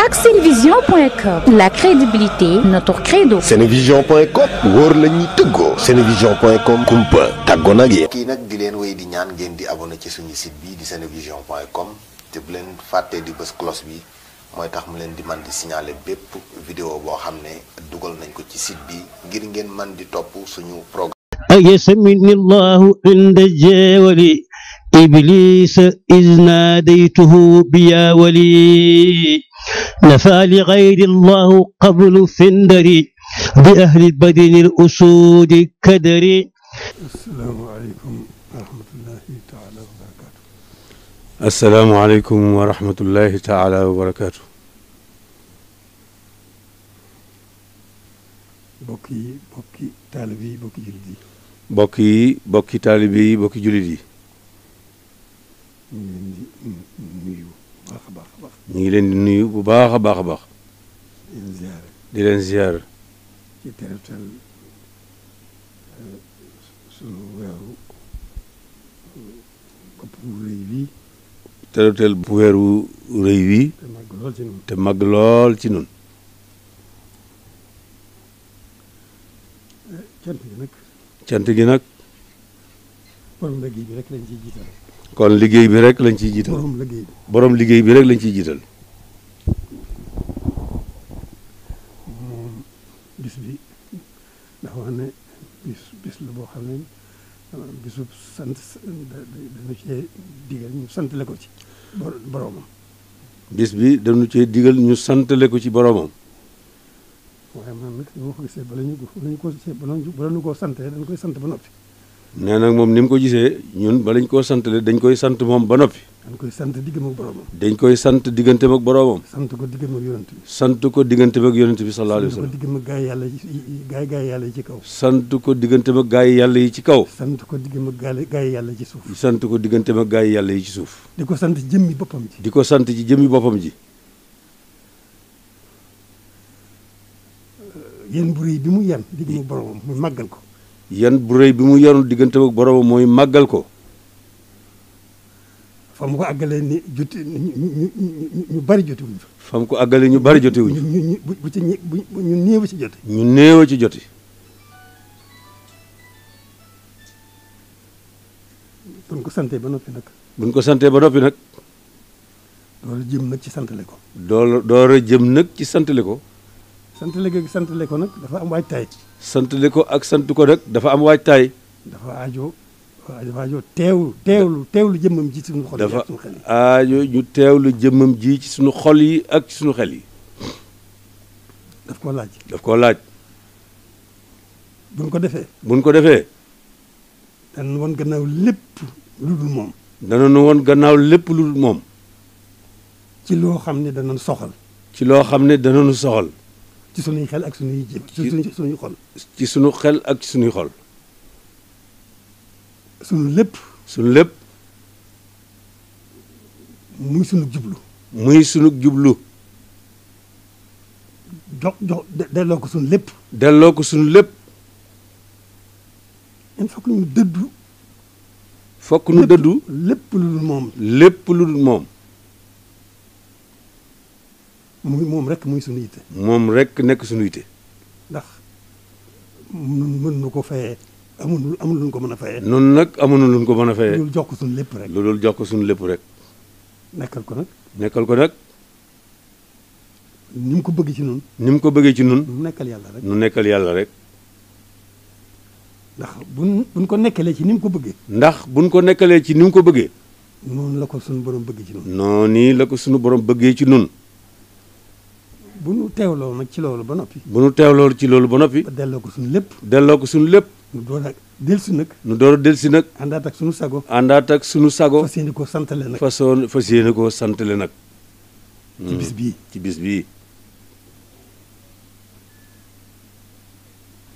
ak senevision.com, la crédibilité notre credo. senevision.com wóor la ñuy tëggoo. senevision.com kumpa tàggoo nag yéen. kii nag di leen wéy di ñaan ngeen di abonné ci suñu site bi di senevision.com te bu leen fàttee di bës cloche bi mooy tax mu leen di man di signaler bépp vidéo boo xam ne dugal nañ ko ci site bi ngir ngeen man di topp suñu programme. أيسمني الله عند الجاول إبليس إذ ناديته بيا ولي نفى لغير الله قبل فندري بأهل بدن الأسود كدري. السلام عليكم ورحمة الله تعالى وبركاته. السلام عليكم ورحمة الله تعالى وبركاته. bokki taalibe yi bokki jullit yi. bokki taalibe yi bokki jullit yi. ñu ngi leen di nuyu bu baax a baax. ñu ngi leen di nuyu bu baax a baax a baax. di leen ziar. di leen ziar. ci terutal sunu weeru bopp bu rëy bii. terutal bu weeru rëy wi. te màgg lool ci nun. te màgg lool ci nun. cant gi nag. cant gi nag. borom liggéey bi rek lañ ciy jiital. kon liggéey bi rek lañ ciy jiital. borom liggéey bi. borom liggéey bi rek lañ ciy jiital. moom bis bi dafa wax ne bis la boo xam ne bisub sant dañu cee digal ñu santale ko ci boromam. bis bi dañu cee digal ñu santale ko ci boromam. waaye man nag boo ko gisee bala ñu koo santee dañ koy sant ba noppi. nee nag moom ni mu ko gisee ñun balañ koo santale dañ koy sant moom ba noppi. dañ koy sant diggam ak boromam. dañ koy sant digganteem ak boromam. sant ko diggam ak yonent bi. sant ko digganteem ak yonent bi sallallahu alayhi wa sallam. sant ko diggam ak gaay yàlla yi ci kaw. sant ko digganteem ak gaay yàlla yi ci kaw. sant ko diggam ak gaay yàlla yi ci suuf. sant ko digganteem ak gaay yàlla yi ci suuf. di ko sant jëmmi boppam ji. di ko sant ci jëmmi boppam ji. yéen bu rëy bi mu yan diggam ak boromam muy màggal ko. yan bu rëy bi mu yanu digganteem ak boromam mooy màggal ko. fa mu ko àggalee ni joti ñu bari jotiwuñ fa. fa mu ko àggalee ñu bari jotiwuñ. ñu néew ci jote. ñu néew ci joti. buñ ko santee ba noppi nag. buñ ko santee ba noppi nag. loolu jëm nag ci santale ko. door a jëm nag ci santale ko. santale ko nag dafa am waajtaay. santale ko ak sant ko nag dafa am waajtaay. dafa aajo teewlu jëmmam ji ci suñu xol yi dafa ak suñu xel yi. aajo ñu teewlu jëmmam ji ci suñu xol yi ak ci suñu xel yi. daf koo laaj. daf koo laaj. buñ ko defee. buñ ko defee. danañ woon gannaaw lépp lu dul moom. danañu woon gannaaw lépp lu dul moom. ci loo xam ne danañ soxal. ci loo xam ne danañu soxal. ci suñuy xel ak suñuy jëm. suñuy xol. ci suñu xel ak ci suñuy xol. suñu lépp. suñu lépp. muy suñu jublu. muy suñu jublu. delloo ko suñu lépp. delloo ko suñu lépp. il faut que ñu dëddu. fokk nu dëddu. lépp lu dul moom. lépp lu dul moom. moom rek muy suñu yitte. moom rek nekk suñu yitte. ndax mën nu ko fayee. amul luñ ko mën a fayee. noonu nag amuñu luñ ko mën a fayee. loolu jox ko suñu lépp rek. loolu jox ko suñu lépp rek. nekkal ko nag. nekkal ko nag. ni mu ko bëgg ci nun ni mu ko bëggee ci nun nu nekkal yàlla rek. nu nekkal yàlla rek. ndax buñ ko nekkalee ci ni mu ko bëggee. ndax buñ ko nekkalee ci ni mu ko bëggee. noonu la ko suñu borom bëggee ci nun noonu la ko suñu borom bëggee ci nun bu nu teewloo nag ci loolu ba noppi. bu nu teewloo ci loolu ba noppi. ba delloo ko suñu lépp. delloo ko suñu lépp. nu door a dellusi nag. nu door a dellusi nag. àndaat ak suñu sago. àndaat ak suñu sago. fas yéene koo santale nag. fas yéene koo santale nag. ci bis bii. ci bis bii.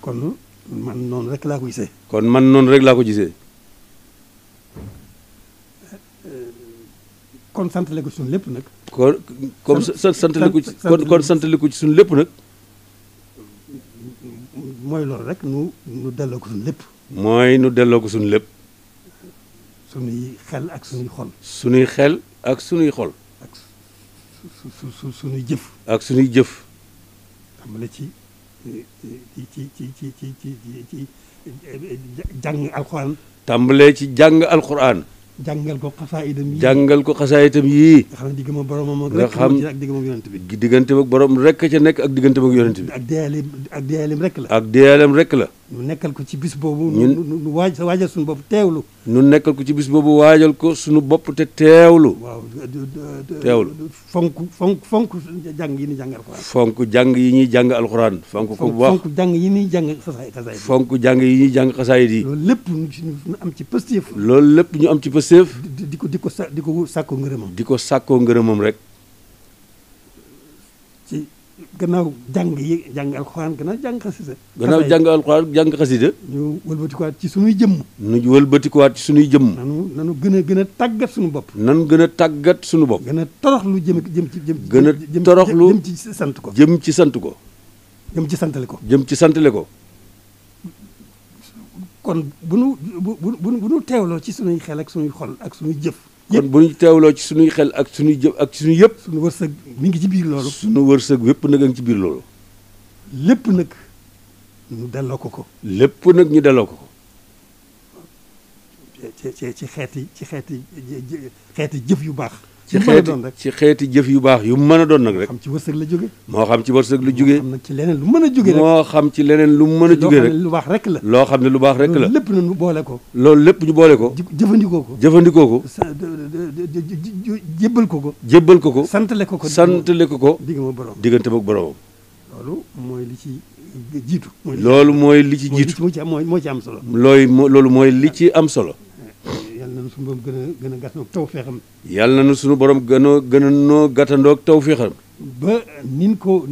kon man noonu rek laa ko gisee. kon man noonu rek laa ko gisee. kon santale ko suñu lépp nag. kon comme santale ko ci kon santale ko ci suñu lépp nag. mooy loolu rek nu delloo ko suñu lépp. mooy nu delloo ko suñu lépp. suñuy xel ak suñuy xol. suñuy xel ak suñuy xol. ak suñuy jëf. ak suñuy jëf. tàmbale ci jàng alxuraan. tàmbalee ci jàng alxuraan. jàngal ko xasaayidam yii. jàngal ko xasaayitam yii. nga xam ne diggante ak boromam nga xam ak diggante ak yonent bi. diggante ak borom rek ca nekk ak diggante ak yonent bi. ak deeyaaleem rek la. ak deeyaaleem rek la. ñu nekkal ko ci bis boobu. ñu waajal suñu bopp teewlu. ñu nekkal ko ci bis boobu waajal ko suñu bopp te teewlu. waaw teewlu. fonk jàng yi ñuy jàng alxuraan. fonk jàng yi ñuy jàng alxuraan. fonk ko bu baax fonk jàng yi ñuy jàng xasaayid. fonk jàng yi ñuy jàng xasaayid yi. loolu lépp ñu am ci pëstéef. loolu lépp ñu am ci pëstéef. di ko sàkkoo ngërëmam. di ko sàkkoo ngërëmam rek. ci gannaaw jàng alxuraan gannaaw jàng xasida. gannaaw jàng alxuraan jàng xasida. ñu wëlbatikuwaat ci sunuy jëmm. ñu wëlbatikuwaat ci sunuy jëmm. nanu gën a tàggat suñu bopp. nan gën a tàggat suñu bopp. gën a toroxlu jëm ci gën a toroxlu jëm ci sant ko. jëm ci sant ko. jëm ci santale ko. jëm ci santale ko. kon bu nu teewloo ci sunuy xel ak sunuy xol ak sunuy jëf. kon bu ñu teewloo ci sunuy xel ak sunuy jëf ak sunuy yëpp. sunu wërsëg mi ngi ci biir loolu. sunu wërsëg wépp nag a ngi ci biir loolu. lépp nag ñu delloo ko. lépp nag ñu delloo ko. ci xeeti jëf yu baax. ci xeeti jëf yu baax yu mën a doon nag rek. xam ci wërsëg la jóge. moo xam ci wërsëg lu jóge. moo xam nag ci leneen lu mën a jóge rek. moo xam ci leneen lu mën a jóge rek. lu baax rek la. loo xam ne lu baax rek la. loolu lépp na ñu boole ko. loolu lépp ñu boole ko. jëfandikoo ko. jëfandikoo ko. jébbal ko ko. jébbal ko ko. santale ko ko. santale ko ko. diggante ak boromam. loolu mooy li ci jiitu. loolu mooy li ci jiitu. moo ci am solo. loolu mooy li ci am solo. yàlla na suñu borom gën a gàttandoog tawfeexam. yàlla na suñu borom gën a noo gàttandoog tawfeexam. ba nin ko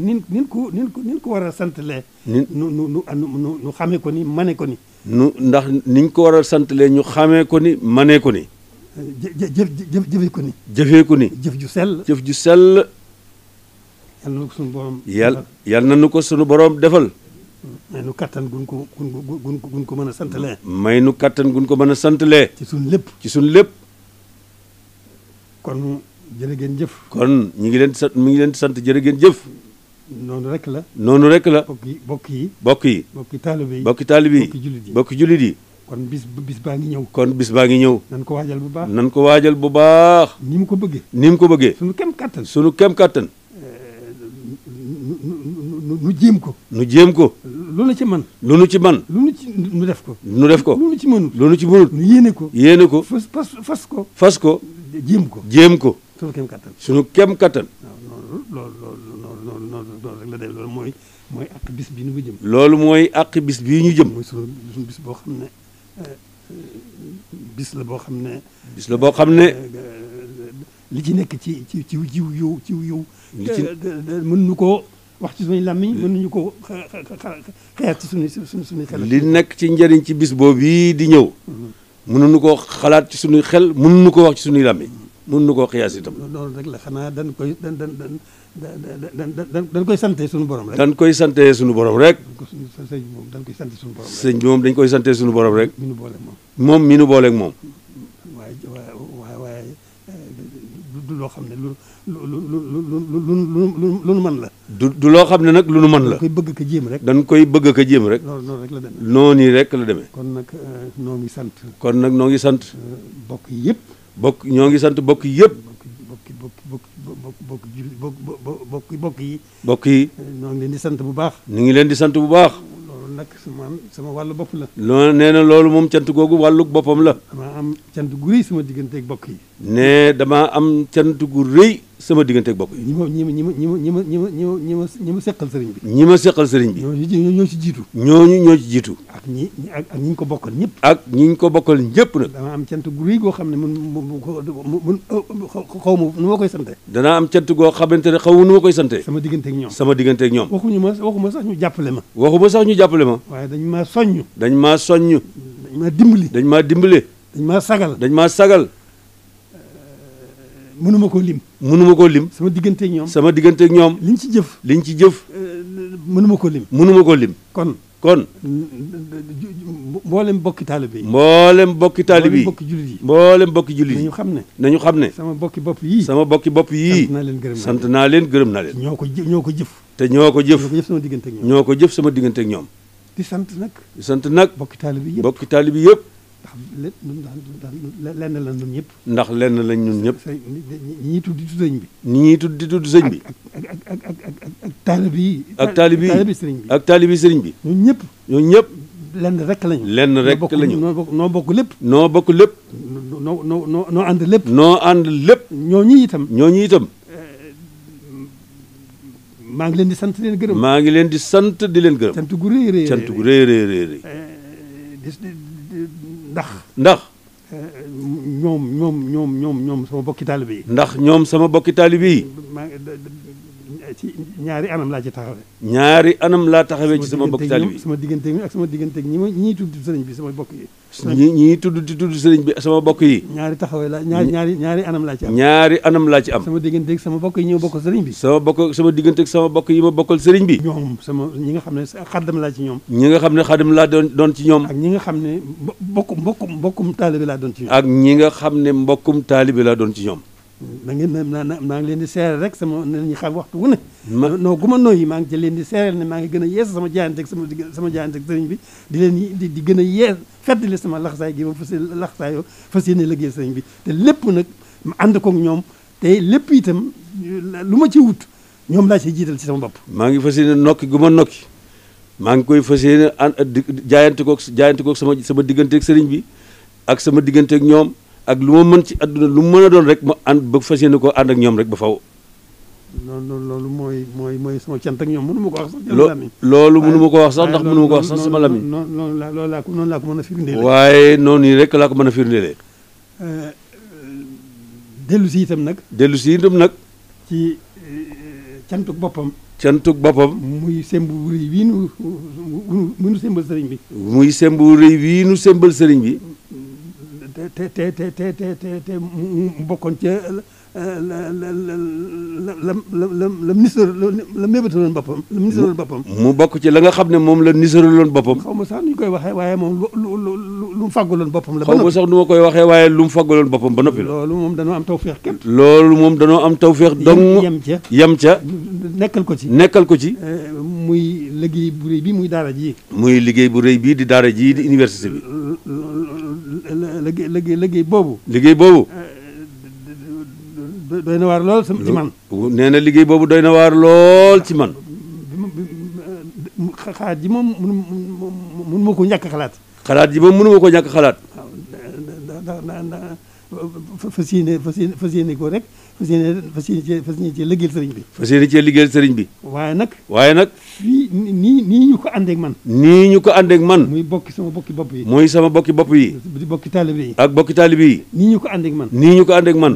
war a santalee. nu xamee ko ni mane ko ni. ndax niñ ko war a santalee ñu xamee ko ni manee ko ni. jëfee ko ni. jëfee ko ni. jëf ju sell. jëf ju sell. yàlla na ko suñu borom. yàlla na nu ko suñu borom defal. may nu kattan gun ko mën a santalee. may nu kattan gun ko mën a santalee. ci suñ lépp. ci suñ lépp. kon jërë ngeen jëf. kon mi ngi leen di sant jërë ngeen jëf. noonu rek la. noonu rek la. bokk yi. bokki taalibe yi. bokki jullit yi. kon bis baa ngi ñëw. kon bis baa ngi ñëw. nan ko waajal bu baax. nan ko waajal bu baax. ni mu ko bëggee. sunu kem kattan. nu jéem ko. lu nu ci man. nu def ko. lu nu ci mënut. nu yéene ko. fas ko. jéem ko. sunu kem kattan. waaw loolu rek la dem loolu mooy àq bis bi ñu jëm. loolu mooy àq bis bii ñu jëm. mooy sunu bis boo xam ne bis la boo xam ne. li ci nekk ci jiw yow. mën nu koo wax ci suñu làmmiñ mën nañu ko xeex ci suñuy xel. li nekk ci njëriñ ci bis boobu bii di ñëw. mënuñu koo xalaat ci suñuy xel mënuñu ko wax ci suñuy làmmiñ mënuñu koo xiyaas itam. loolu rek la xanaa dañ koy sante suñu borom rek. dañ koy sante suñu borom rek. sëñ bi moom dañ koy sante suñu borom rek. sëñ bi moom dañ koy sante suñu borom rek. mi nu booleeg moom. moom mi nu booleeg moom. waaye du loo xam ne lu nu mën la. du loo xam ne nag lu nu mën la. dañ koy bëgg ka jéem rek. dañ koy bëgg ka jéem rek. noonu rek la demee. noonu rek la demee. kon nag noo ngi sant. bokk yëpp. ñoo ngi sant bokk yëpp. bokk yi. ñoo ngi leen di sant bu baax. ñu ngi leen di sant bu baax. loolu nag sama wàllu bopp la. loolu nee na loolu moom cant googu wàllu boppam la. damaa am cant gu rëy sama digganteeg bokk yi. ne damaa am cant gu rëy sama digganteeg bokk yi. ñi ma seqal sëriñ bi. ñi ma seqal sëriñ bi. ñoo ci jiitu. ñoo ci jiitu. ak ñi ñu ko bokkal ñëpp. ak ñi ñu ko bokkal ñëpp nag. damaa am cant gu rëy goo xam ne xaw ma nu ma koy sante. danaa am cant goo xamante ne xaw ma nu ma koy sante. sama digganteeg ñoom. waxuma sax ñu jàppale ma. waaye dañ maa soññ. dañ maa dimbali. dañ maa sagal. mënuma koo lim. sama digganteeg ñoom. liñ ci jëf. mënuma koo lim. kon kon mboolem bokki taalibe yi. mboolem bokki taalibe yi. bokki jullit yi. mboolem bokki jullit yi. nañu xam ne. sama bokki bopp sant yii. naa leen gërëm sant naa leen gërëm naa leen. ñoo ko jëf. te ñoo ko jëf. sama diggante ak ñoom. ñoo ko jëf sama diggante ak ñoom. di sant nag. bokki taalibe yi yëpp. ndax lenn la ñun ñëpp. ndax lenn lañ ñun ñëpp. ñi ñuy tudd di tudd sëñ bi. ñi ñuy tudd di tudd sëñ bi. ak taalibe yi. ak taalibe yi sëriñ bi. ak taalibe sëriñ bi. ñun ñëpp. lenn rek lañu. lenn rek lañu. noo bokk lépp. noo bokk lépp. noo ànd lépp. noo ànd lépp. ñooñu itam. maa ngi leen di sant di leen gërëm. maa ngi leen di sant di leen gërëm. cant gu rëy rëy. ndax. ñoom sama bokki taalibe yi. ndax ñoom sama bokki taalibe yi. ci ñaari anam laa ci taxawee. ñaari anam laa taxawee ci sama bokki taalibe yi. sama diggante ak sama diggante ak ñi tudd sëriñ bi sama bokk yi. ñi tudd di tudd sëriñ bi sama bokk yi. ñaari taxawee la ñaari anam laa ci am. ñaari anam laa ci am. sama diggante ak sama bokk yi ñi ma bokkal sëriñ bi. sama diggante ak sama bokk yi ma bokkal sëriñ bi. ñoom ñi nga xam ne xaddam laa ci ñoom. ñi nga xam ne xaddam laa doon ci ñoom. ak ñi nga xam ne mbokkum taalibe laa doon ci ñoom. ak ñi nga xam ne mbokkum taalibe laa doon ci ñoom. da ngeen maa ngi leen di seeral rek nañu xam waxtu wu ne. noo gu ma nooyi maa ngi ci leen di seeral ne maa ngi gën a yees sama jaayante ak sama jaayante ak sëriñ bi di leen di gën a yees feddali sama laxasaay gi ba fas yéene liggéey sëriñ bi te lépp nag ma ànd koog ñoom te lépp itam lu ma ci wut ñoom laa ci jiital ci sama bopp. maa ngi fas yéene nokki gu ma nokki maa ngi koy fas yéene jaayante koog sama diggante ak sëriñ bi ak sama diggante ak ñoom. ak lu ma mën ci àdduna lu mu mën a doon rek ma ànd ba fas yéene koo ànd ak ñoom rek ba faw. loolu mooy sama cant ak ñoom mënu ma ko wax sax. loolu mënu ma ko wax sax ndax mënu ma ko wax sax sama lamiñ. noonu laa ko mën a firndelee. waaye noonu yi rek laa ko mën a firndelee. dellu si itam nag. ci cantuk boppam. muy sembu rëy wii nu sembal sëriñ bi. muy sembu rëy wii nu sembal sëriñ bi. te mu bokkoon ca la mébétaloon boppam la nisaraloon boppam. mu bokk ci la nga xam ne moom la nisaraloon boppam. xaw ma sax nu ñu koy waxee waaye moom lu mu faggaloon boppam la. xaw ma sax nu ma koy waxee waaye lu mu faggaloon boppam ba noppi la. loolu moom danoo am tawféex képp. loolu moom danoo am tawféex dong. yem ca nekkal ko ci. muy liggéey bu rëy bii muy daara ji. muy liggéey bu rëy bii di daara ji di université bi. liggéey boobu. doy na waar lool ci man. nee na liggéey boobu doy na waar lool ci man. xalaat ji moom mënu ma ko ñàkk xalaat. xalaat ji moom mënu ma ko ñàkk xalaat. waaw fas yéene ko rek fas yéene cee liggéeyal sëriñ bi. fas yéene cee liggéeyal sëriñ bi. waaye nag. fii nii ñu ko àndeek man. muy sama bokki bopp yi. muy sama bokki bopp yi. di bokki taalibe yi. ak bokki taalibe yi. nii ñu ko àndeek man.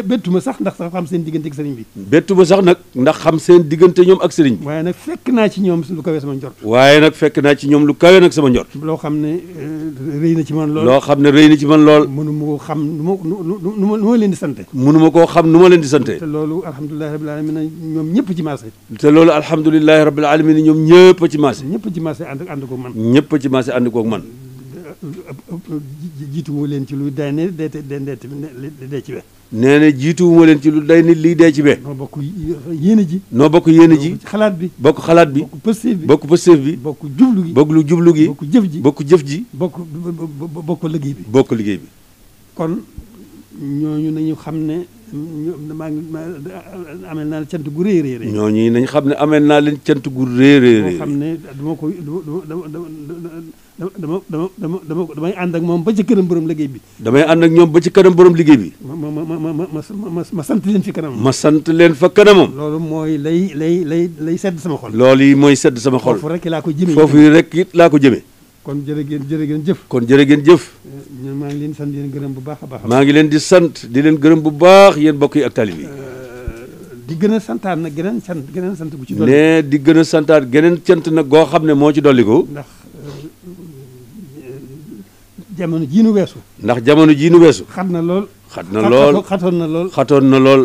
bettu ma sax ndax xam seen diggante ak sëriñ bi. bettu ma sax nag ndax xam seen diggante ñoom ak sëriñ bi. waaye nag fekk naa ci ñoom lu kawe sama njort. lu kawe nag sama njort. loo xam ne rëy na ci man lool. mënu ma koo xam nu ma leen di sante. mënu ma koo xam nu ma leen di sante. te loolu alhamdulilahi rabbil alamin ñoom ñëpp ci maase. ñoom ñëpp ci maase. ñëpp ci maase ànd koog man. ñëpp ci maase ànd koog man. jiituwuma leen ci lu day ne dee ci we. nee na jiituwuma leen ci lu day ne lii dee ci we. noo bokk yéene ji. bokk xalaat bi. bokk pësteef bi. bokk jublu gi. bokk jëf ji. bokk liggéey bi. kon ñooñu nañu xam ne amel naa leen cant gu rëy. ñooñu nañu xam ne amel naa leen cant gu rëy. moo xam ne damay ànd ak moom ba ci kanam borom liggéey bi. damay ànd ak ñoom ba ci kanam borom liggéey bi. ma sant leen fi kanam. ma sant leen fa kanamam. loolu mooy lay sedd sama xol. loolu yi mooy sedd sama xol. foofu rek laa ko jëmee. foofu rek it laa ko jëmee. kon jërë ngeen jëf. maa ngi leen di sant di leen gërëm bu baax a baax. maa ngi leen di sant di leen gërëm bu baax yéen mbokk yi ak talib yi. di gën a santaat nag geneen sant bu ci dolli. ne di gën a santaat geneen cant nag goo xam ne moo ci dolliku. ndax jamono jii nu weesu. xat na lool. xatoon na lool.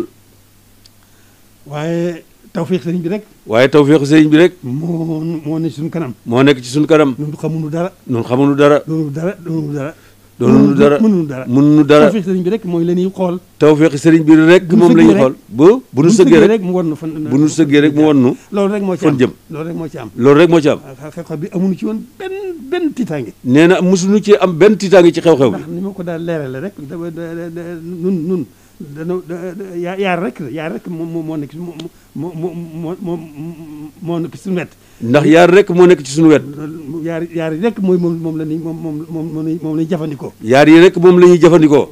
waaye tawfeex sëriñ bi rek. waaye tawfeexu sëriñ bi rek. moo ne ci suñu kanam. moo nekk ci suñu kanam. ñun xamuñu dara. ñun xamuñu dara. doonul dara doonul dara. doonul dara mënuñu dara. mënuñu dara. tawfeex sëriñ bi rek mooy la ñuy xool. tawfeexu sëriñ bi rek moom la ñuy xool. bu nu sëggee rek mu won nu fan. bu nu sëggee rek mu won nu. loolu rek moo ci am fan jëm. loolu rek moo ci am. loolu rek moo ci am. xew-xew bi amuñu ci woon benn tiitaange. nee na mosuñu ci am benn tiitaange ci xew-xew bi. ndax ni ma ko daal leerale rek nun yaar rek moo nekk moo nekk suñu wet. ndax yaar rek moo nekk ci suñu wet. yaar yi rek mooy moom la ñuy moom la ñuy jëfandikoo. yaar yi rek moom la ñuy jëfandikoo.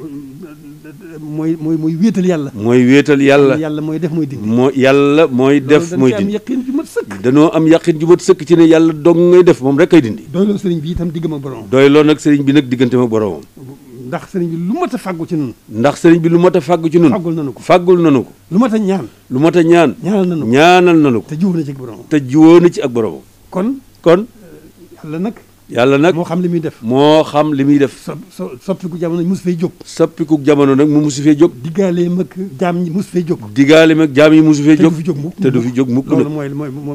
mooy wéetal yàlla. mooy wéetal yàlla. yàlla mooy def mooy dindi. yàlla mooy def mooy dindi. am yaqin ju mat sëkk. danoo am yaqin ju mat sëkk ci ne yàlla dong ngay def moom rek kay dindi. doyloo sëriñ bi itam diggam ak boromam. doyloo nag sëriñ bi nag diggante ak boromam. ndax sëriñ bi lu mat a fàggu ci nun. ndax sëriñ bi lu mat a fàggu ci nun. fàggul nanu ko fàggul nanu ko. lu mat a ñaan. lu mat a ñaan. ñaanal nanu ko. te jiwoo na ci ak boromam. te jiwoo na ci ak boromam. kon. yàlla nag moo xam li muy def. moo xam li muy def. soppiku jamono mosu fay jóg. soppiku jamono nag mu mosu fee jóg. diggaale mag jaam ñi mosu fay jóg. diggaale mag jaam yi mosu fee jóg. te du fi jóg mukk te du fi jóg mukk. loolu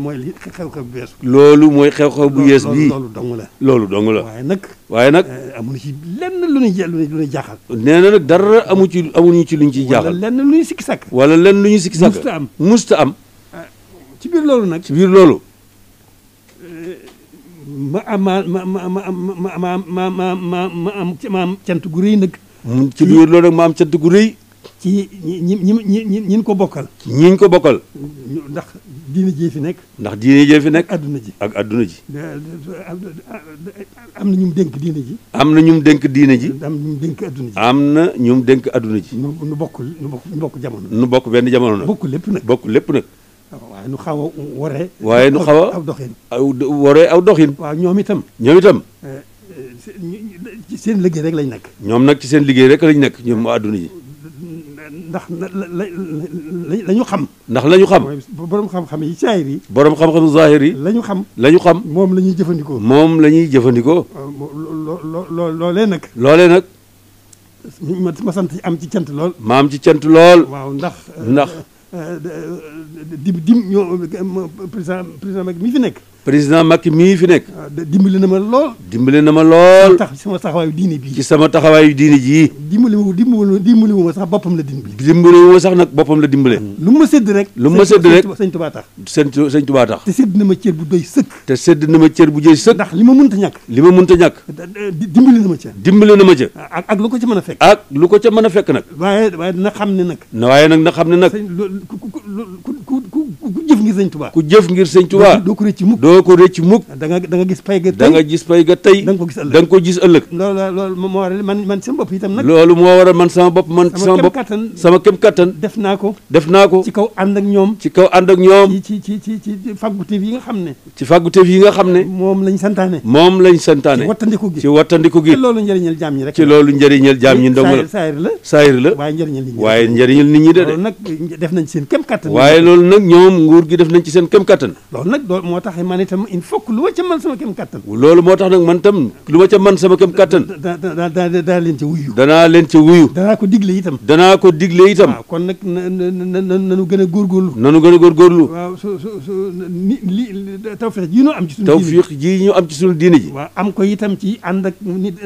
mooy li xew-xew bu yees. loolu mooy xew-xew bu yees bii. loolu dong la. loolu dong la. waaye nag. amuñu ci lenn lu ñuy jaaxal. nee na nag dara amuñu ci luñ ciy jaaxal. wala lenn lu ñuy sikki sàkk. wala lenn lu ñuy sikki sàkk. musta am. ci biir loolu nag. ci biir loolu. ma am cant gu rëy nag. ci biir loolu nag ma am cant gu rëy. ci ñin ko bokkal. ñiñ ko bokkal. ndax diine jee fi nekk. ndax diine jee fi nekk. adduna ji ak adduna ji. am na ñu dénk diine ji. am na ñu dénk diine ji. am ñu dénk adduna ji. am na ñu dénk adduna ji. nu bokk jamono. nu bokk benn jamono nag. bokk lépp nag. bokk lépp nag. waaye nu xaw a waree. waaye nu xaw a aw doxin. waree aw doxin. waaw ñoom itam. ci seen liggéey rek lañ nekk. ñoom nag ci seen liggéey rek lañ nekk ñoom adduna ji. ndax la ñu xam. ndax la ñu xam. borom xam-xam yi saahir yi. borom xam-xam zahir yi. la ñu xam. la ñu xam. moom la ñuy jëfandikoo. moom la ñuy jëfandikoo. loolee nag. loolee nag. ma sant am ci cant lool. ma am ci cant lool. waaw ndax. président Macky mii fi nekk. président Macky mii fi nekk. dimbali na ma lool. dimbali na ma lool. tax sama taxawaayu diine bii. ci sama taxawaayu diine jii. dimbali wu ma sax boppam la dimbali. dimbali wu ma sax nag boppam la dimbale. lu ma sédd rek. lu ma sédd rek sëñ Tuubaa tax. sëñ Tuubaa tax. te sédd na ma cër bu doy sëkk. te sédd na ma cër bu doy sëkk. ndax li ma mënta ñàkk. li ma mënta ñàkk. dimbali na ma ca. dimbali na ma ca. ak lu ko ca mën a fekk. ak lu ko ca mën a fekk nag. waaye na xam ne nag. waaye nag na xam ne nag. ku jëf ngir sëñ Tuubaa. ku jëf ngir sëñ Tuubaa. doo ko rëcc mukk. doo ko rëcc mukk. da nga gis pay ga tey. da nga gis pay ga tey. da nga ko gis ëllëg. da nga ko gis ëllëg. loolu moo waral man sama bopp itam nag. loolu moo waral man sama bopp sama kem kattan. def naa ko. ci kaw ànd ak ñoom. ci kaw ànd ak ñoom. ci fàgguteef yi nga xam ne. ci fàgguteef yi nga xam ne. moom lañ santaane. ci wattandiku gi. ci loolu njëriñal jaam ñi rek. ci loolu njëriñal jaam ñi ndong la. saayir la. waaye njëriñal nit ñi de. loolu nag def nañ seen kem kattan. waaye loolu nag ñoom nguur gi def nañ ci seen kem kattan. loolu nag moo tax man itam il faut que lu ma ca mën sama kem kattan. loolu moo tax nag man tam lu ma ca mën sama kem kattan. danaa leen ca wuyu. danaa ko digle itam. waaw kon nag nanu gën a góorgóorlu. waaw li tawfeex ji ñu am ci suñu diine ji. waaw am ko itam ci ànd ak nit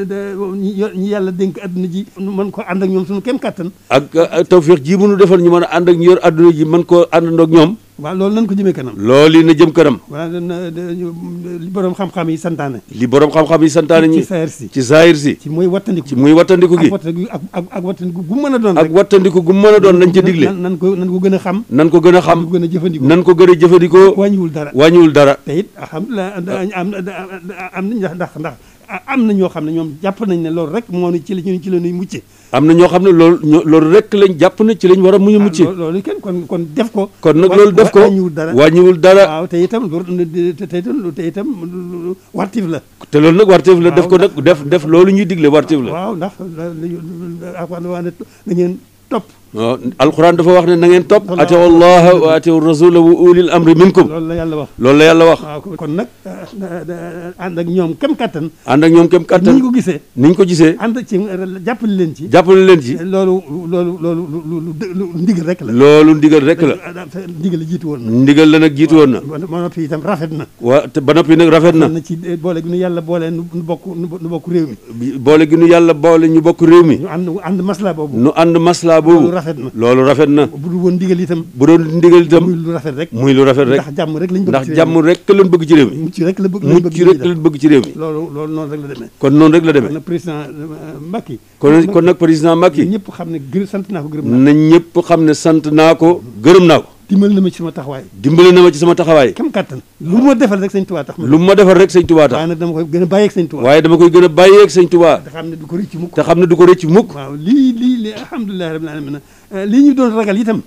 ñi yàlla dénk adduna ji mën ko ànd ak ñoom suñu kem kattan. ak tawfeex ji bu ñu defal ñu mën a ànd ak ñu yor adduna ji mën koo àndandoo ak ñoom. waaw loolu nañ ko jëmee kanam. loolu na jëm kanam. waaw li borom xam-xam yi santaane. ci saayir si. ci muy wattandiku gi. ak wattandiku gu mën a doon rek. ak wattandiku gu mën a doon lañ ca digle. nan ko gën a xam. nan ko gën a jëfandikoo. wàññiwul dara. te it alhamdulilah ndax am na ñoo xam ne ñoom jàpp nañ ne loolu rek moo ci la ñuy mucce. am na ñoo xam ne loolu rek lañ jàpp ne ci lañ war a mucce. loolu kenn kon def ko. kon nag loolu def ko wàññiwul dara. waaw te itam wartif la. te loolu nag wartif la. def ko nag def loolu ñuy digle wartif la. waaw ndax waa ne da ngeen topp waaw alquran dafa wax ne na ngeen topp atiu allaha wa atiu rasula wa ulil amri minkum loolu la yàlla wax loolu la yàlla wax waaw kon nag ànd ak ñoom kem kattan ànd ak ñoom kem kattan ni ñu ko gisee ni ñu ko gisee ànd ci jàppale leen ci loolu lu ndigal rek la loolu ndigal rek la ndigal la jiitu woon na ndigal la nag jiitu woon na ba noppi itam rafet na waa te ba noppi nag rafet na ci boole gi nu yàlla boole nu bokk réew mi boole gi nu yàlla boole ñu bokk réew mi ñu ànd masla boobu nu ànd masla boobu loolu rafet na bu dul woon ndigal itam bu doon ndigal itam muy lu rafet rek ndax jàmm rek lañ bëgg ndax jàmm rek lañ bëgg ci réew mi mucc rek la bëgg lañ bëgg ci réew mi loolu noonu rek la demee kon noonu rek la demee nag président Macky kon nag président Macky ñëpp xam ne sant naa ko gërëm naa na ñëpp xam ne sant naa ko gërëm naa ko dimbali na ma ci sama taxawaay dimbali na ma ci sama taxawaay kam kattan lu ma defal rek sëñ Tuubaa tax lu ma defal rek sëñ Tuubaa tax waaye nag dama koy gën a bàyyeeg sëñ Tuubaa waaye dama koy gën a bàyyeeg sëñ Tuubaa te xam ne du ko rëcc mukk te xam ne du ko rëcc mukk waaw lii alhamdulilah rabbil alamin lii ñu doon ragal itam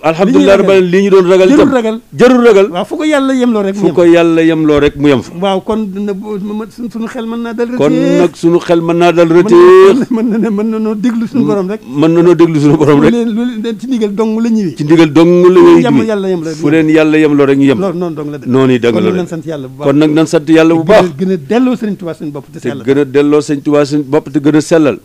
alhamdulilah rabbil alamin lii ñu doon ragal itam jarul ragal waaw fu ko yàlla yemloo rek fu ko yàlla yemloo rek mu yem fa waaw kon suñu xel mën naa dal rëteex kon nag suñu xel mën naa dal rëteex mën na noo déglu suñu borom rek mën na noo déglu suñu borom rek lu ci ndigal dong la ñëwee ci ndigal dong la ñëwee yàlla yem rek fu leen yàlla yemloo rek ñu yem loolu noonu dong la def noonu yi dëgg la kon nag sant yàlla bu baax kon nag nan sant yàlla bu baax gën a delloo sëñ Tuubaa suñu bopp te sellal gën a delloo sëñ Tuubaa suñu bopp te gën a sellal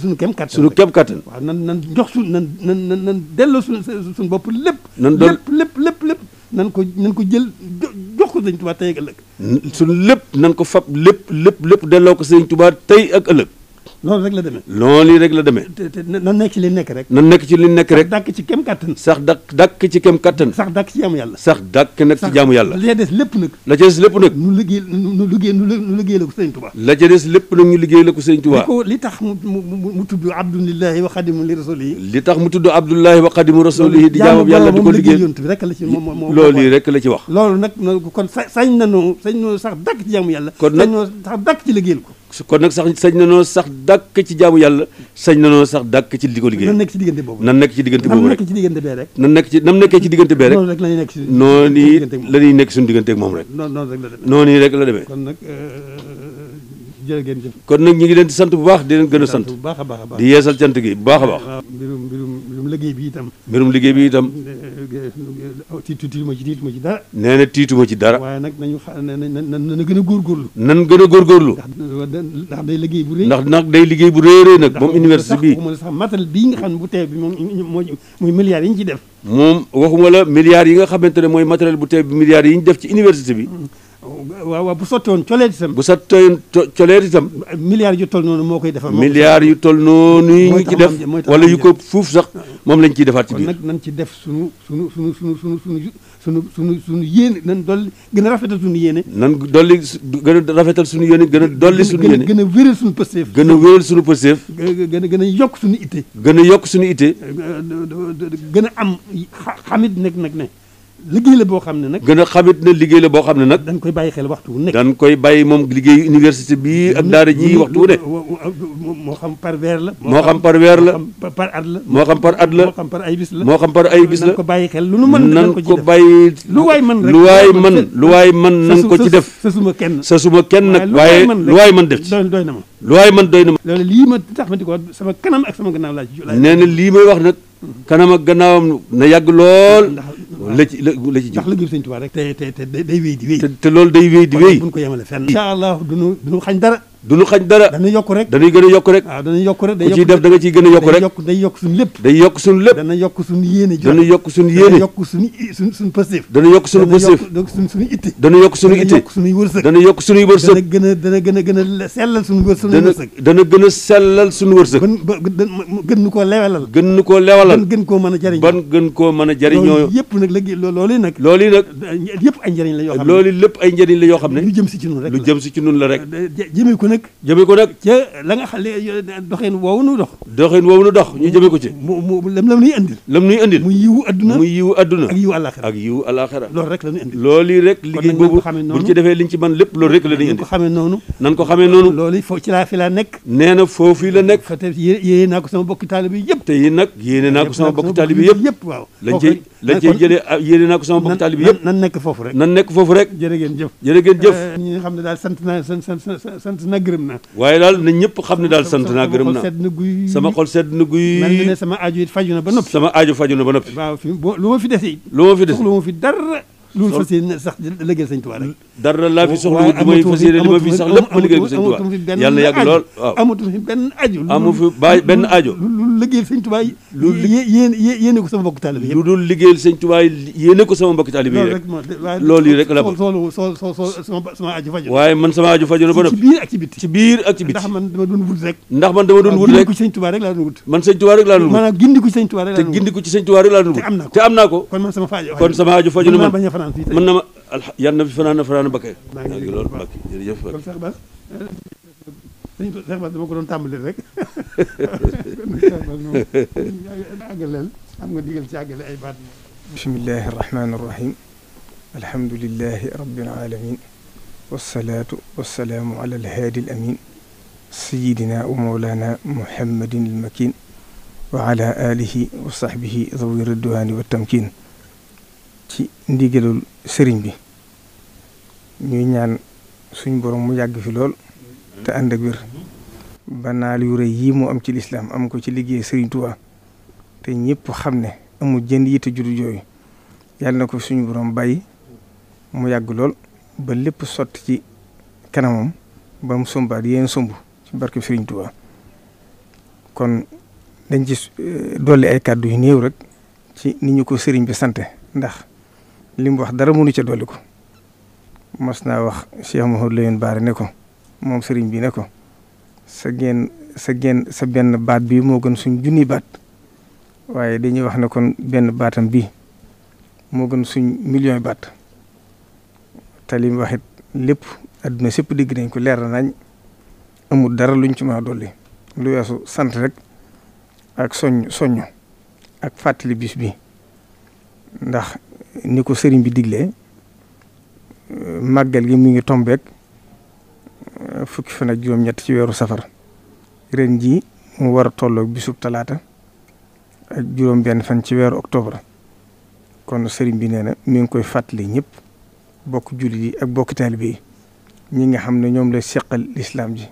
suñu kem kattan suñu kem kattan waaw nan jox nan delloo suñu bopp lépp nan doon lépp nan ko jël jox ko sëñ Tuubaa tey ak ëllëg suñu lépp nan ko fab lépp delloo ko sëñ Tuubaa tey ak ëllëg loolu rek la demee loolu rek la demee te nan nekk ci li nekk rek nan nekk ci li nekk rek dàkk ci kem kattan sax dàkk ci kem kattan sax dàkk ci jaamu yàlla sax dàkk nag ci jaamu yàlla la ca des lépp nag nu liggéey la ko sëñ Tuubaa la ca des lépp nag ñu liggéey la ko sëñ Tuubaa li tax mu tudd abdulillahi wa xadimu li rasulihi li tax mu tudd abdullahi wa xadimu rasulihi di jaamu yàlla di ko liggéey yonent bi rek la ci loolu yi rek la ci wax loolu nag kon sañ nanoo sax dàkk ci jaamu yàlla kon nag sañ noo sax dàkk ci liggéeyal ko kon nag sañ nanoo sax dàkk ci jaamu yàlla sañ nanoo sax dàkk ci di ko liggéey nan nekk ci diggante boobu nan nekk ci diggante boobu rek nam nekkee ci diggante bee rek noonu rek la ñuy nekk noonu la ñuy nekk suñu diggante ak moom rek noonu rek la demee noonu rek la demee kon nag jërë ngeen jëf kon nag ñu ngi leen di sant bu baax di leen gën a sant bu baax a baax di yeesal cant gi bu baax a baax mbirum liggéey bi itam tiituma ci dara nee na tiituma ci dara waaye nag nañu na gën a góorgóorlu nan gën a góorgóorlu ndax day liggéey bu rëy ndax day liggéey bu réerée nag moom université bi waxuma la sax matériel bii nga xam ne bu teew bi moom muy milliards yi ñu ci def moom waxuma la milliards yi nga xamante ne mooy matériel bu teew bi milliards yi ñu def ci université bi waaw bu sotti woon coleet itam bu sotti coleet itam milliards yu toll noonu moo koy defar milliards yu toll noonu yi ñu ci def wala yu ko fuuf sax moom lañ ciy defaat ci biir nag nan ci def sunu yéene nan dolli gën a rafetal sunu yéene nan dolli gën a rafetal sunu yéene gën a dolli sunu yéene gën a wéral sunu pësteef gën a wéral sunu pësteef gën a yokk sunu itte gën a yokk sunu itte gën a am xamit nag ne liggéey la boo xam ne nag gën a xamit ne liggéey la boo xam ne nag dañ koy bàyyi xel waxtu wu nekk dañ koy bàyyi moom liggéeyu université bii ak daara ji waxtu wu ne moo xam par weer la moo xam par weer la par at la moo xam par at la moo xam par ay bis la moo xam par ay bis la nañ ko bàyyi xel lu nu mën nan ko bàyyi lu waay mën rek lu waay mën nan ko ci def sa suma kenn nag waaye lu waay mën def ci doy na ma lu waay mën doy na ma loolu lii ma tax ma di ko sama kanam ak sama gannaaw laa ci nee na lii may wax nag kanam ak gannaawam na yàgg lool la ci ndax liggéey sëñ Tuubaa rek te day wéy di wéy te loolu day wéy di wéy buñ ko yemale fenn incha allah duñu xañ dara duñu xañ dara dañuy yokk rek dañuy gën a yokk rek waaw dañuy yokk rek ku ciy def da nga ciy gën a yokk rek day yokk suñu lépp day yokk suñu lépp dana yokk suñu yéene dana yokk suñu yéene yokk suñu pësteef dana yokk suñu pësteef suñu itte dana yokk suñu itte suñuy wërsëg dana yokk suñuy wërsëg dana gën a sellal suñu wërsëg dana gën a sellal suñu wërsëg gën nu koo lewalal gën nu koo lewalal gën koo mën a jariñ ban gën koo mën a jariñoo yëpp nag léegi loolu nag yëpp ay njëriñ la yoo xam ne loolu lépp ay njëriñ la yoo xam ne lu jëm si ci nun rek lu jëm si ci nun la rek jëmee ko nag ca la nga xam doxeen woowu nu dox ñu jëmee ko ci lam nuy andil muy yiwu adduna ak yiwu alaxira loolu rek la ñuy andil loolu rek liggéey boobu buñ ci defee liñ ci man lépp loolu rek la ñuy indi nan ko xamee noonu loolu foofu fi laa nekk nee na foofu la nekk te yéene naa ko sama bokki taalibe yi yëpp te yi nag yéene naa ko sama bokki taalibe yi yëpp waaw lañ cay jëlee yéene naa ko sama bokki taalibe yi yëpp nan nekk foofu rek nan nekk foofu rek jërë ngeen jëf jërë ngeen jëf ñi nga xam ne daal sant gërëm naa. waaye daal na ñëpp xam ne daal sant naa gërëm naa sama xol sedd na guy. mel na ne sama aajo it faju na ba noppi. sama aajo faju na ba noppi. waaw fi lu ma fi dese. lu ma fi dese soxla ma fi dara. loolu fas yéene sax liggéeyal sëñ Tuubaa rek. dara laa fi soxla wut may fas yéene li ma fi sax lépp ma liggéey ko sëñ Tuubaa yàlla na yàgg lool waaw. amatu fi benn aajo. amu fi benn aajo. lu liggéeyal sëñ Tuubaa yéene ko sama mbokk taalibe yëpp. lu dul liggéeyal sëñ Tuubaa yéene ko sama mbokk taalibe yi rek. loolu yi rek la ko. sama aajo faju. waaye man sama aajo faju na ba noppi. ci biir ak ci bitti. ci biir ak ci bitti. ndax man dama doon wut rek. rek. ko sëñ Tuubaa rek laa doon wut. man sëñ Tuubaa rek laa doon wut. maanaam gindi ko ci sëñ Tuubaa rek laa doon wut. te gindi ko ci sëñ Tuubaa rek laa doon wut. te am naa ko. kon man sama aajo faju na man. mën na ma yàlla na fi fanaan ba kay. maa ngi loolu Mbacke jërëjëf kon Cheikh Bass dama ko doon tàmbali rek àggaleel am nga digal ci àggale ay baat. bismillahi rahmaani rahim alhamdulillahi rabbil alamin wasalaatu wasalaamu ala alhaadi al amin sayidina wa mawlana muhammadin al makin wa ala alihi wa sahbihi zawi ridwaani wa tamkin ci ndigalul sëriñ bi ñuy ñaan suñ borom mu yàgg fi lool te ànd ak wér ba naal yu rëy yii mu am ci lislaam am ko ci liggéey sëriñ Tuubaa te ñëpp xam ne amul jënd yitte juddu jooyu yàlla na ko suñu borom bàyyi mu yàgg lool ba lépp sotti ci kanamam ba mu sombaat yéen somb ci barke sëriñ Tuubaa kon dañ ci dolli ay kàddu yu néew rek ci ni ñu ko sëriñ bi sante ndax li mu wax dara mënu ca dolli ko mas naa wax Cheikh Mouhamadou Lamine Bara ne ko moom sëriñ bi ne ko sa benn baat bi moo gën suñ junni baat waaye dañuy wax ne kon benn baatam bi moo gën suñ million baat te li mu wax it lépp adduna sépp dégg nañ ko leer na nañ amul dara luñ ci mën a dolli lu weesu sant rek ak soññ ak fàttali bis bi ndax ni ko sëriñ bi diglee màggal gi mi ngi tombeek fukki fan ak juróom-ñett ci weeru safar ren jii mu war a tolloog bisub talaata ak juróom-benn fan ci weeru octobre kon sëriñ bi nee na mi ngi koy fàttali ñëpp bokk jullit yi ak bokk taalibe yi ñi nga xam ne ñoom la seqal lislaam ji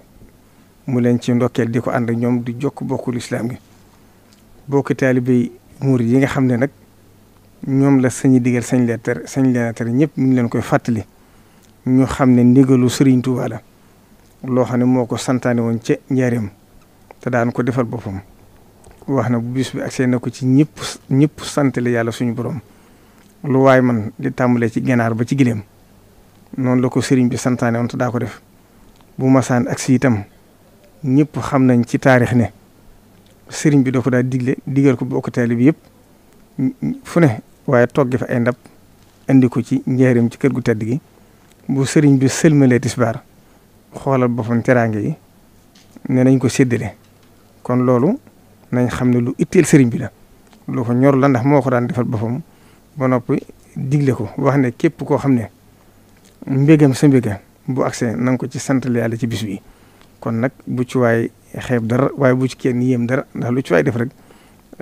mu leen ci ndokkeel di ko ànd ak ñoom di jokk bokku lislaam gi bokk taalibe yi murid yi nga xam ne nag ñoom la sañi digal sañ leen a tere ñëpp mi ngi leen koy fàttali ñu xam ne ndigalu Sëriñ Tuubaa la loo xam ne moo ko santaane woon ca njaareem te daan ko defal boppam wax na bu bis bi agsee na ko ci ñëpp santale yàlla suñu borom lu waay man di tàmbalee ci ganaar ba ci gileem noonu la ko sëriñ bi santaane woon te daa ko def bu masaan agsi itam ñëpp xam nañ ci taarix ne sëriñ bi da ko daa digal ko bokk taalibe bi yëpp fu ne waaye togge fa ay ndab indi ko ci njaareem ci kër gu tedd gi bu sëriñ bi sëlmalee tisbaar xoolal boppam teraange yi ne nañ ko séddale kon loolu nañ xam ne lu itteel sëriñ bi la lu ko ñor la ndax moo ko daan defal boppam ba noppi digle ko wax ne képp koo xam ne mbégam sa mbéga bu agsee na nga ko ci santal yàlla ci bis bi kon nag bu ci waay xeeb dara waaye bu ci kenn yéem dara ndax lu ci waay def rek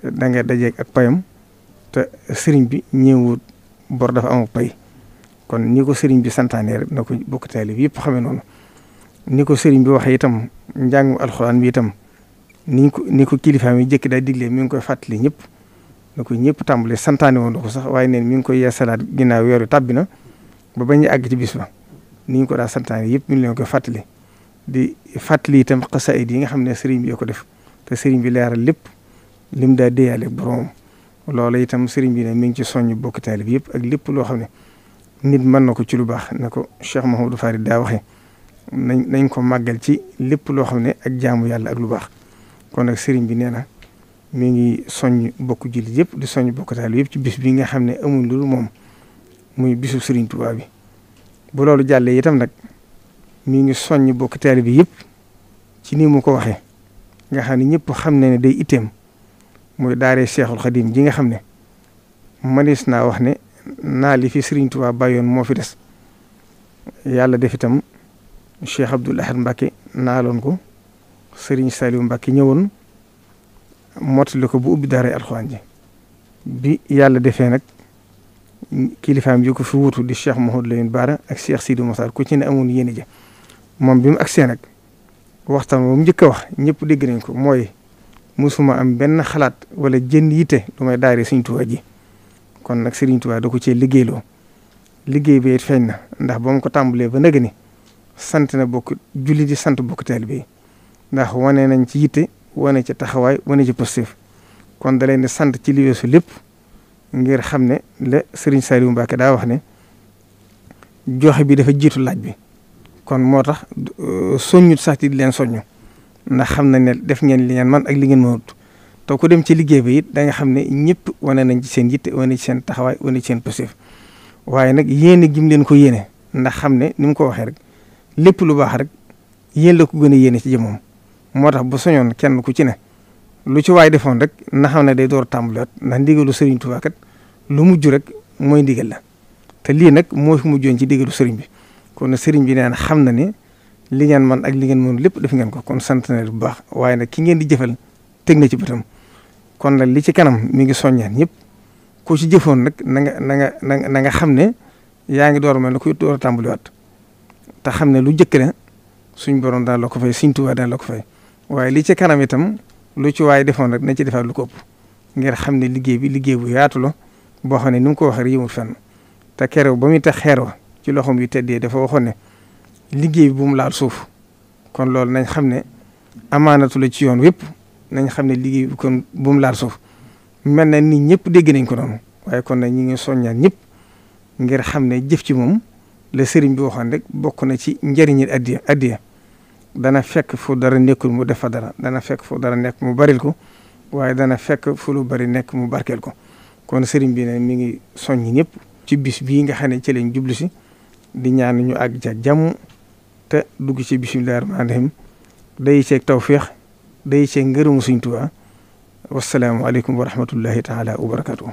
da ngay dajeeg ak payam te sëriñ bi ñëwut bor dafa am pay kon ni ko sëriñ bi santaane rek na ko bokk taalibe bi yëpp xamee noonu ni ko sëriñ bi waxee itam njàngu alxuraan bi itam ni ko kilifaam yi jëkk daa diglee mi ngi koy fàttali ñëpp na ko ñëpp tàmbalee santaane woon na ko sax waaye neen mi ngi koy yeesalaat ginnaaw weeru tàbbi na ba bañ a àgg ci bis ba ni ñu ko daa santaane yëpp mi ngi leen koy fàttali di fàttali itam xasaayid yi nga xam ne sëriñ bi yoo ko def te sëriñ bi leeral lépp lim daa déyaale boromam loolu itam sëriñ bi ne mi ngi ci soññ bokk taalibe bi yëpp ak lépp loo xam ne nit mën na ko ci lu baax na ko Cheikh Mouhamadou Farid daa waxee nañ ko màggal ci lépp loo xam ne ak jaamu yàlla ak lu baax kon nag sëriñ bi nee na mi ngi soññ bokk jullit yëpp di soññ bokk taalibe yëpp ci bis bi nga xam ne amuñ lu moom muy bisu sëriñ Tuubaa bi bu loolu jàllee itam nag mi ngi soññ bokk taalibe bi yëpp ci ni mu ko waxee nga xam ne ñëpp xam ne day itteem muy daaree Seexul Xadim ji nga xam ne manis naa wax ne naa li fi sëriñ Tuubaa bàyyoon moo fi des yàlla def itam Cheikh Abdoul Ahad Mbacké naaloon ko sëriñ Saliou Mbacké ñëwoon mottali ko bu ubbi daaree alxuraan ji bi yàlla defee nag kilifaam yi ko fi wutu di Cheikh Mouhamadou Lamine Bara ak Cheikh Sidi Mokhtar ku ci ne amoon yéene ja moom bi mu agsee nag waxtaan moom njëkk a wax ñëpp dégg nañ ko mooy musuma am benn xalaat wala jënd yitte lu may daare Sëriñ Tuubaa ji kon nag Sëriñ Tuubaa da ko cee liggéeyloo liggéey bi it feeñ na ndax ba mu ko tàmbalee ba nëgë ni sant na bokk julli di sant bokk taalibe yi ndax wane nañ ci yitte wane ci taxawaay wane ci positif kon da leen di sant ci li weesu lépp ngir xam ne la Serigne Saliou Mbacké daa wax ne joxe bi dafa jiitu laaj bi kon moo tax soññut sax di leen soññu ndax xam nañ ne def ngeen li ngeen man ak li ngeen mënut te ku dem ci liggéey bi it da nga xam ne ñëpp wane nañ ci seen yitte wane ci seen taxawaay wane ci seen positif waaye nag yéene gim leen ko yéene ndax xam ne ni mu ko waxee rek lépp lu baax rek yéen la ko gën a yéene ci jëmmam moo tax bu soñoon kenn ku ci ne lu ci waay defoon rek na xam ne day door tàmbaliwaat ndax ndigalu Serigne Touba kat lu mujj rek mooy ndigal la te lii nag moo fi mujjoon ci ndigalu Serigne bi kon Serigne bi neen xam na ne li ngeen man ak li ngeen mën lépp def ngeen ko kon sant na bu baax waaye nag ki ngeen di jëfal teg na ci bëtam kon nag li ci kanam mi ngi soññaan ñëpp ku ci jëfoon nag na nga xam ne yaa ngi door mel ne kuy door a tàmbaliwaat te xam ne lu jëkk ne suñ borom daan la ko fay Sëriñ Tuubaa daan la ko fay waaye li ci kanam itam lu ci waaye defoon rek na ci defaat lu ko ëpp ngir xam ne liggéey bi liggéey bu yaatu la boo xam ne ni mu ko waxee yëmul fenn te keroog ba muy tax xeer wa ci loxoom yu teddee dafa waxoon ne liggéey bi bu mu laal suuf kon loolu nañ xam ne amaanatu la ci yoon wépp nañ xam ne liggéey bi kon bu mu laal suuf mel na nit ñëpp dégg nañ ko noonu waaye kon nag ñi ngi soññaan ñëpp ngir xam ne jëf ci moom la sëriñ bi waxoon rek bokk na ci njëriñi addiya dana fekk fu dara nekkul mu def fa dara dana fekk fu dara nekk mu baril ko waaye dana fekk fu lu bari nekk mu barkeel ko kon sëriñ bi ne mi ngi soññ ñëpp ci bis bii nga xam ne ci lañ jublu si di ñaan ñu àgg ca jàmm te dugg ci bismillaahi rahmaani rahiim day ceeg tawféex day ceeg ngërëmu Sëriñ Tuubaa wassalaamu aleykum wa rahmatullahi taala wa barakatuh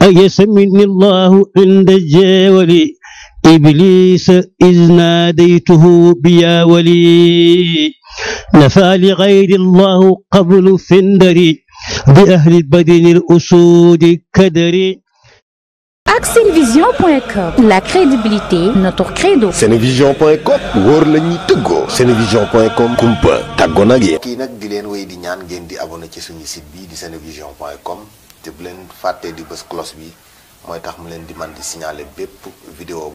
أيسمني الله عند الجاول إبليس إذ ناديته بيا ولي نفى لغير الله قبل فندري بأهل بدن الأسود كدري ak Senevision.com, la crédibilité, notre credo. Senevision.com wóor la ñuy tëggoo. Senevision.com kumpa tàggoon ak yéen. kii nag di leen wéy di ñaan ngeen di abonné ci suñu site bi di Senevision.com te bu leen fàttee di bës cloche bi mooy tax mu leen di man di signaler bépp vidéo